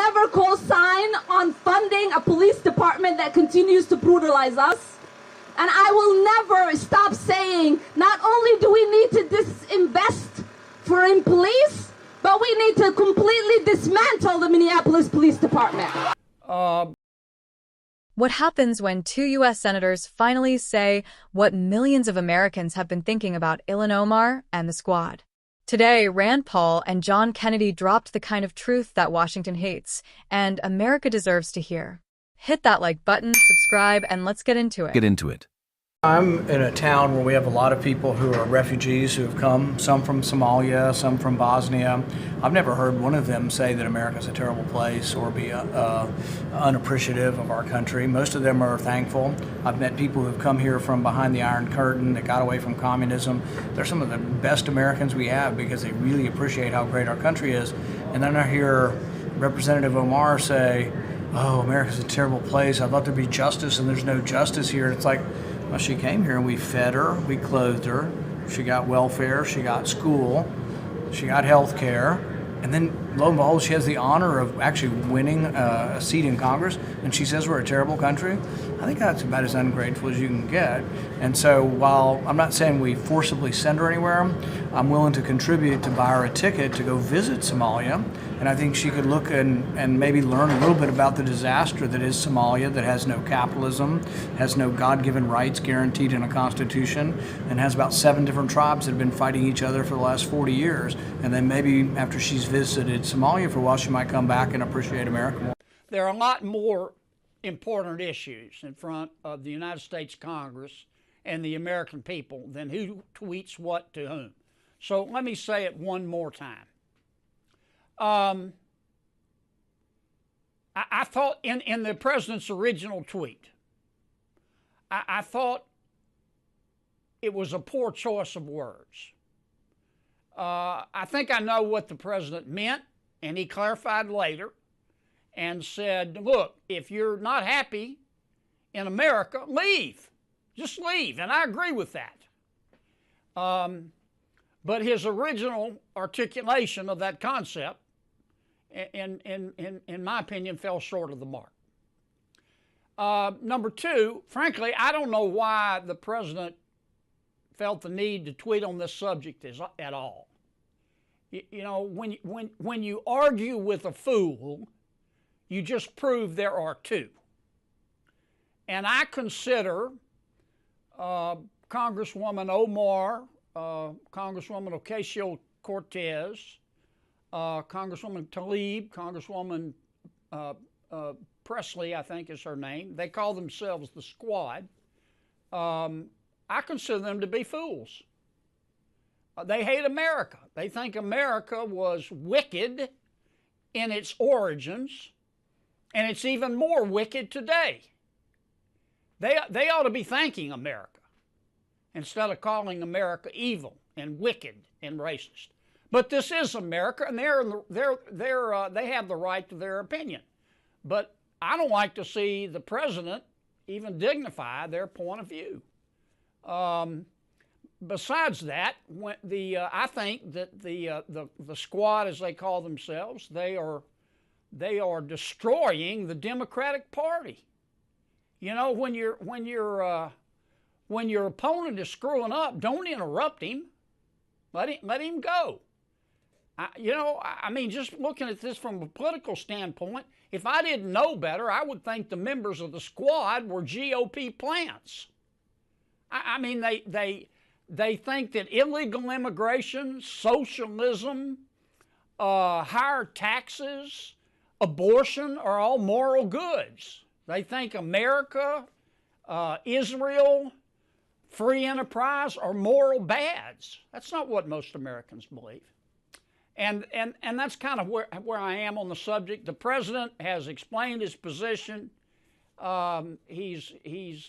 never co-sign on funding a police department that continues to brutalize us. And I will never stop saying, not only do we need to disinvest in police, but we need to completely dismantle the Minneapolis Police Department. What happens when two U.S. senators finally say what millions of Americans have been thinking about Ilhan Omar and the Squad? Today, Rand Paul and John Kennedy dropped the kind of truth that Washington hates, and America deserves to hear. Hit that like button, subscribe, and let's get into it. I'm in a town where we have a lot of people who are refugees who have come, some from Somalia, some from Bosnia. I've never heard one of them say that America's a terrible place or be unappreciative of our country. Most of them are thankful. I've met people who have come here from behind the Iron Curtain that got away from communism. They're some of the best Americans we have because they really appreciate how great our country is. And then I hear Representative Omar say, "Oh, America's a terrible place. I thought there'd be justice, and there's no justice here." And it's like, well, she came here and we fed her, we clothed her, she got welfare, she got school, she got health care, and then lo and behold, she has the honor of actually winning a seat in Congress, and she says we're a terrible country. I think that's about as ungrateful as you can get. And so while I'm not saying we forcibly send her anywhere, I'm willing to contribute to buy her a ticket to go visit Somalia. And I think she could look and maybe learn a little bit about the disaster that is Somalia, that has no capitalism, has no God-given rights guaranteed in a constitution, and has about 7 different tribes that have been fighting each other for the last 40 years. And then maybe after she's visited Somalia for a while, she might come back and appreciate America more. There are a lot more important issues in front of the United States Congress and the American people than who tweets what to whom. So let me say it one more time. I thought in the president's original tweet, I thought it was a poor choice of words. I think I know what the president meant, and he clarified later and said, look, if you're not happy in America, leave. Just leave. And I agree with that. But his original articulation of that concept, in my opinion, fell short of the mark. Number two, frankly, I don't know why the president felt the need to tweet on this subject at all. You know, when you argue with a fool, you just prove there are two. And I consider Congresswoman Omar, Congresswoman Ocasio-Cortez, Congresswoman Tlaib, Congresswoman Presley, I think is her name. They call themselves the Squad. I consider them to be fools. They hate America. They think America was wicked in its origins, and it's even more wicked today. They ought to be thanking America instead of calling America evil and wicked and racist. But this is America, and they have the right to their opinion. But I don't like to see the president even dignify their point of view. Besides that, I think that the Squad, as they call themselves, they are destroying the Democratic Party. You know, when your opponent is screwing up, don't interrupt him. Let him go. I mean, just looking at this from a political standpoint, if I didn't know better, I would think the members of the Squad were GOP plants. I mean, they think that illegal immigration, socialism, higher taxes, abortion are all moral goods. They think America, Israel, free enterprise are moral bads. That's not what most Americans believe. And that's kind of where I am on the subject. The president has explained his position. He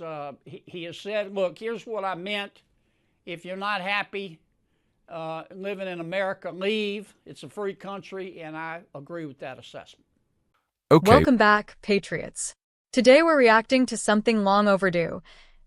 has said, look, here's what I meant. If you're not happy living in America, leave. It's a free country, and I agree with that assessment. Okay. Welcome back, Patriots. Today we're reacting to something long overdue.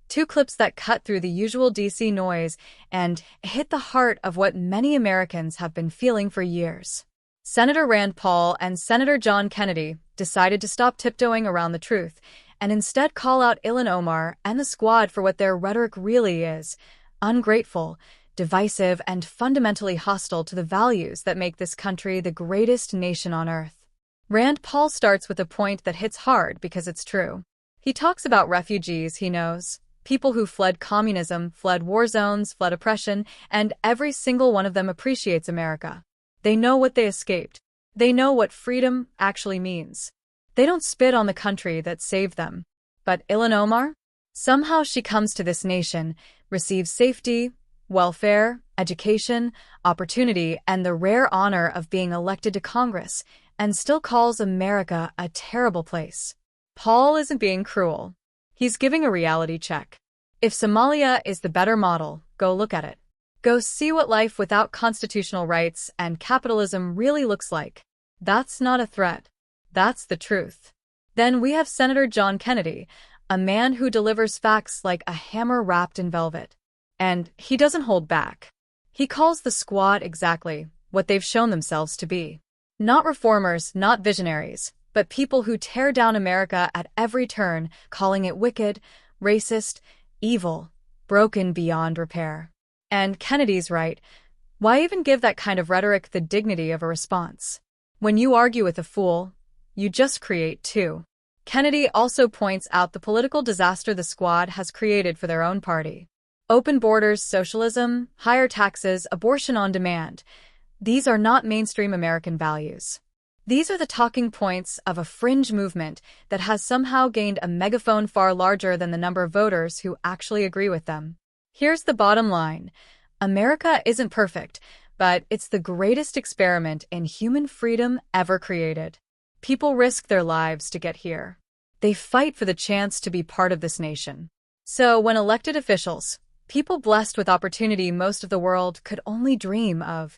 2 clips that cut through the usual DC noise and hit the heart of what many Americans have been feeling for years. Senator Rand Paul and Senator John Kennedy decided to stop tiptoeing around the truth and instead call out Ilhan Omar and the Squad for what their rhetoric really is: ungrateful, divisive, and fundamentally hostile to the values that make this country the greatest nation on earth. Rand Paul starts with a point that hits hard because it's true. He talks about refugees he knows, people who fled communism, fled war zones, fled oppression, and every single one of them appreciates America. They know what they escaped. They know what freedom actually means. They don't spit on the country that saved them. But Ilhan Omar? Somehow she comes to this nation, receives safety, welfare, education, opportunity, and the rare honor of being elected to Congress, and still calls America a terrible place. Paul isn't being cruel. He's giving a reality check. If Somalia is the better model, go look at it. Go see what life without constitutional rights and capitalism really looks like. That's not a threat. That's the truth. Then we have Senator John Kennedy, a man who delivers facts like a hammer wrapped in velvet. And he doesn't hold back. He calls the Squad exactly what they've shown themselves to be. Not reformers, not visionaries, but people who tear down America at every turn, calling it wicked, racist, evil, broken beyond repair. And Kennedy's right. Why even give that kind of rhetoric the dignity of a response? When you argue with a fool, you just create two. Kennedy also points out the political disaster the Squad has created for their own party. Open borders, socialism, higher taxes, abortion on demand. These are not mainstream American values. These are the talking points of a fringe movement that has somehow gained a megaphone far larger than the number of voters who actually agree with them. Here's the bottom line. America isn't perfect, but it's the greatest experiment in human freedom ever created. People risk their lives to get here. They fight for the chance to be part of this nation. So when elected officials, people blessed with opportunity most of the world could only dream of,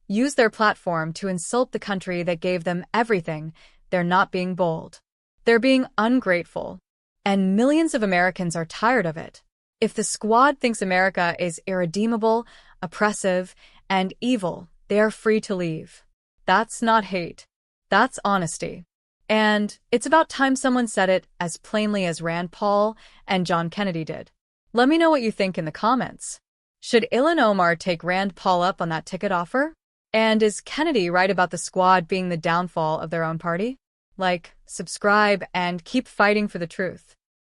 use their platform to insult the country that gave them everything, they're not being bold. They're being ungrateful. And millions of Americans are tired of it. If the Squad thinks America is irredeemable, oppressive, and evil, they are free to leave. That's not hate. That's honesty. And it's about time someone said it as plainly as Rand Paul and John Kennedy did. Let me know what you think in the comments. Should Ilhan Omar take Rand Paul up on that ticket offer? And is Kennedy right about the Squad being the downfall of their own party? Like, subscribe, and keep fighting for the truth.